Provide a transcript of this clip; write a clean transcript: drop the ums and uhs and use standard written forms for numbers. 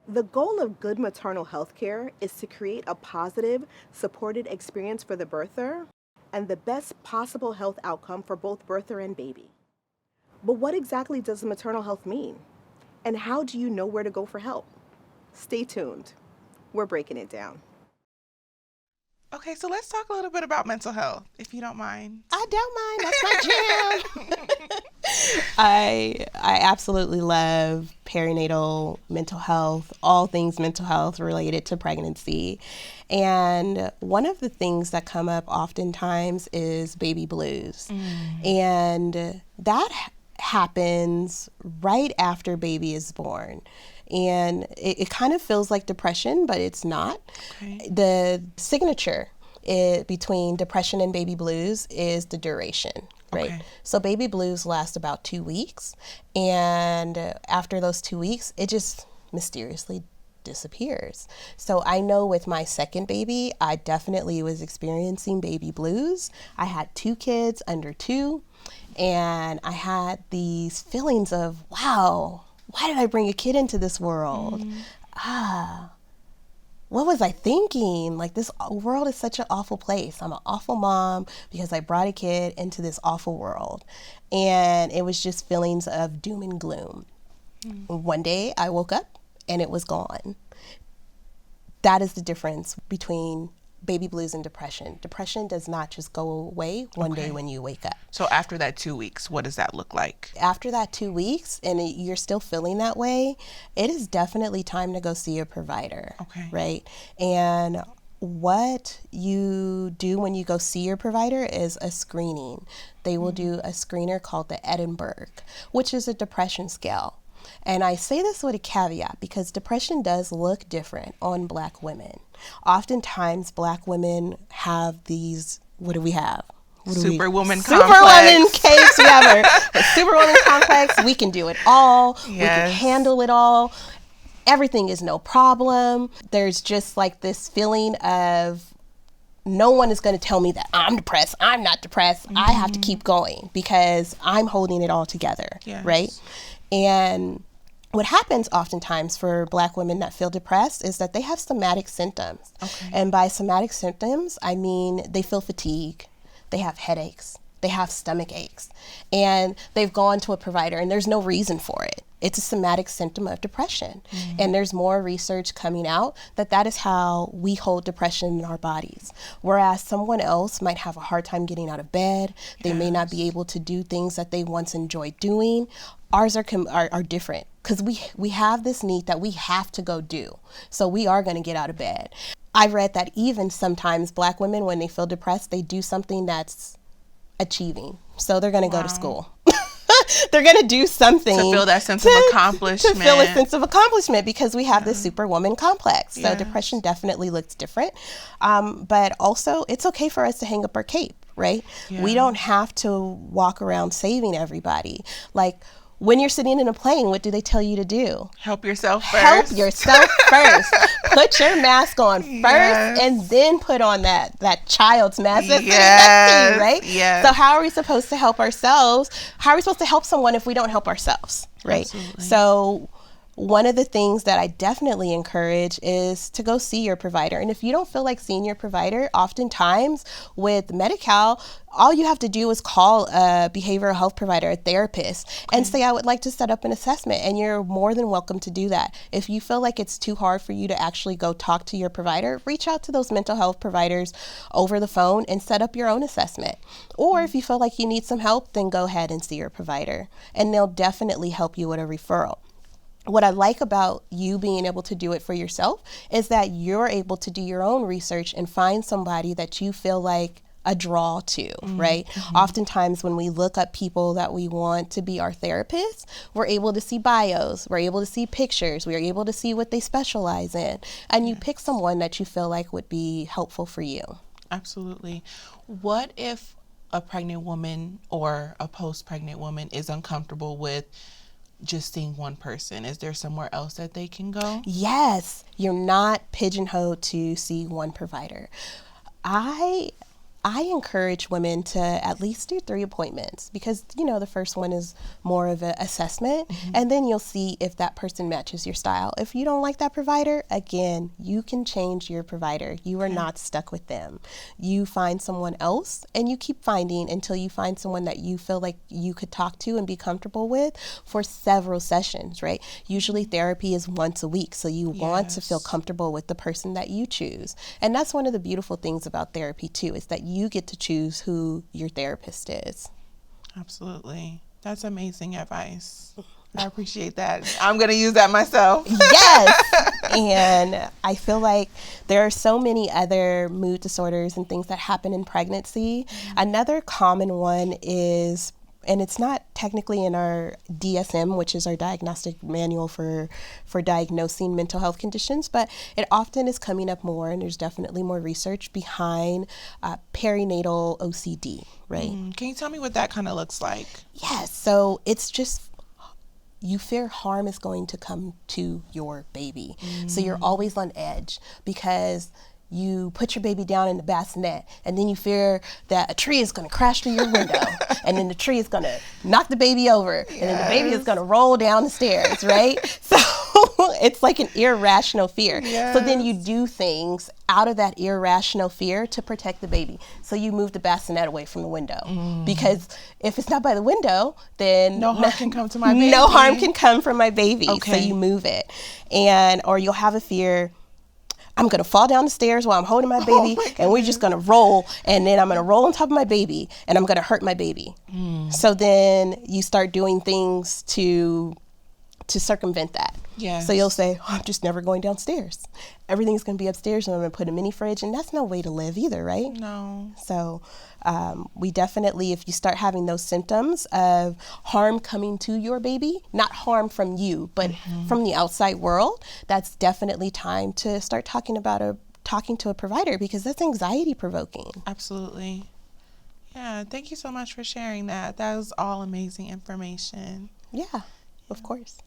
The goal of good maternal health care is to create a positive, supported experience for the birther and the best possible health outcome for both birther and baby. But what exactly does maternal health mean? And how do you know where to go for help? Stay tuned. We're breaking it down. Okay, so let's talk a little bit about mental health, if you don't mind. I don't mind. That's my jam. I absolutely love perinatal mental health, all things mental health related to pregnancy. And one of the things that come up oftentimes is baby blues. And that happens right after baby is born. And it kind of feels like depression, but it's not. Okay. The signature between depression and baby blues is the duration, right? Okay. So baby blues last about 2 weeks. And after those 2 weeks, it just mysteriously disappears. So I know with my second baby, I definitely was experiencing baby blues. I had 2 kids under 2, and I had these feelings of, wow, why did I bring a kid into this world? What was I thinking? Like, this world is such an awful place. I'm an awful mom because I brought a kid into this awful world. And it was just feelings of doom and gloom. One day I woke up and it was gone. That is the difference between baby blues and depression. Depression does not just go away one day when you wake up. So after that 2 weeks, what does that look like? After that 2 weeks and you're still feeling that way, it is definitely time to go see a provider. Okay. Right? And what you do when you go see your provider is a screening. They will do a screener called the Edinburgh, which is a depression scale. And I say this with a caveat because depression does look different on Black women. Oftentimes, Black women have these, what do we have? Superwoman complex. Superwoman case, we have a superwoman complex. We can do it all. We can handle it all. Everything is no problem. There's just like this feeling of no one is going to tell me that I'm depressed. I'm not depressed. I have to keep going because I'm holding it all together, right? And what happens oftentimes for Black women that feel depressed is that they have somatic symptoms. And by somatic symptoms, I mean they feel fatigue, they have headaches, they have stomach aches, and they've gone to a provider and there's no reason for it. It's a somatic symptom of depression. And there's more research coming out that that is how we hold depression in our bodies. Whereas someone else might have a hard time getting out of bed. They may not be able to do things that they once enjoyed doing. Ours are different because we have this need that we have to go do. So we are going to get out of bed. I've read that even sometimes Black women, when they feel depressed, they do something that's achieving. So they're going to go to school. They're going to do something to feel that sense of accomplishment. To feel a sense of accomplishment because we have this superwoman complex. So depression definitely looks different. But also, it's okay for us to hang up our cape, right? We don't have to walk around saving everybody. Like, when you're sitting in a plane, what do they tell you to do? Help yourself first. Help yourself first. Put your mask on first and then put on that child's mask that's sitting next to you, right? So how are we supposed to help ourselves? How are we supposed to help someone if we don't help ourselves, right? Absolutely. So one of the things that I definitely encourage is to go see your provider. And if you don't feel like seeing your provider, oftentimes with Medi-Cal, all you have to do is call a behavioral health provider, a therapist, and say, I would like to set up an assessment. And you're more than welcome to do that. If you feel like it's too hard for you to actually go talk to your provider, reach out to those mental health providers over the phone and set up your own assessment. Or if you feel like you need some help, then go ahead and see your provider. And they'll definitely help you with a referral. What I like about you being able to do it for yourself is that you're able to do your own research and find somebody that you feel like a draw to, right? Oftentimes when we look up people that we want to be our therapists, we're able to see bios, we're able to see pictures, we're able to see what they specialize in, and you pick someone that you feel like would be helpful for you. Absolutely. What if a pregnant woman or a post-pregnant woman is uncomfortable with just seeing one person? Is there somewhere else that they can go? Yes. You're not pigeonholed to see one provider. I I encourage women to at least do 3 appointments because, the first one is more of an assessment, and then you'll see if that person matches your style. If you don't like that provider, again, you can change your provider. You are not stuck with them. You find someone else, and you keep finding until you find someone that you feel like you could talk to and be comfortable with for several sessions, right? Usually therapy is once a week, so you want to feel comfortable with the person that you choose. And that's one of the beautiful things about therapy too, is that you get to choose who your therapist is. Absolutely. That's amazing advice. I appreciate that. I'm going to use that myself. Yes. And I feel like there are so many other mood disorders and things that happen in pregnancy. Another common one is, and it's not technically in our DSM, which is our diagnostic manual for diagnosing mental health conditions, but it often is coming up more, and there's definitely more research behind perinatal OCD, right? Can you tell me what that kind of looks like? Yes, so it's just you fear harm is going to come to your baby. So you're always on edge because you put your baby down in the bassinet, and then you fear that a tree is going to crash through your window, and then the tree is going to knock the baby over, and then the baby is going to roll down the stairs, right? So it's like an irrational fear. So then you do things out of that irrational fear to protect the baby. So you move the bassinet away from the window because if it's not by the window, then no harm can come to my baby. No harm can come from my baby. Okay. So you move it, or you'll have a fear, I'm going to fall down the stairs while I'm holding my baby, and we're just going to roll, and then I'm going to roll on top of my baby, and I'm going to hurt my baby. So then you start doing things to circumvent that. Yes. So you'll say, I'm just never going downstairs. Everything's going to be upstairs, and I'm going to put a mini fridge, and that's no way to live either, right? No. So we definitely, if you start having those symptoms of harm coming to your baby, not harm from you, but from the outside world, that's definitely time to start talking to a provider, because that's anxiety provoking. Absolutely. Yeah, thank you so much for sharing that. That was all amazing information. Yeah, of course.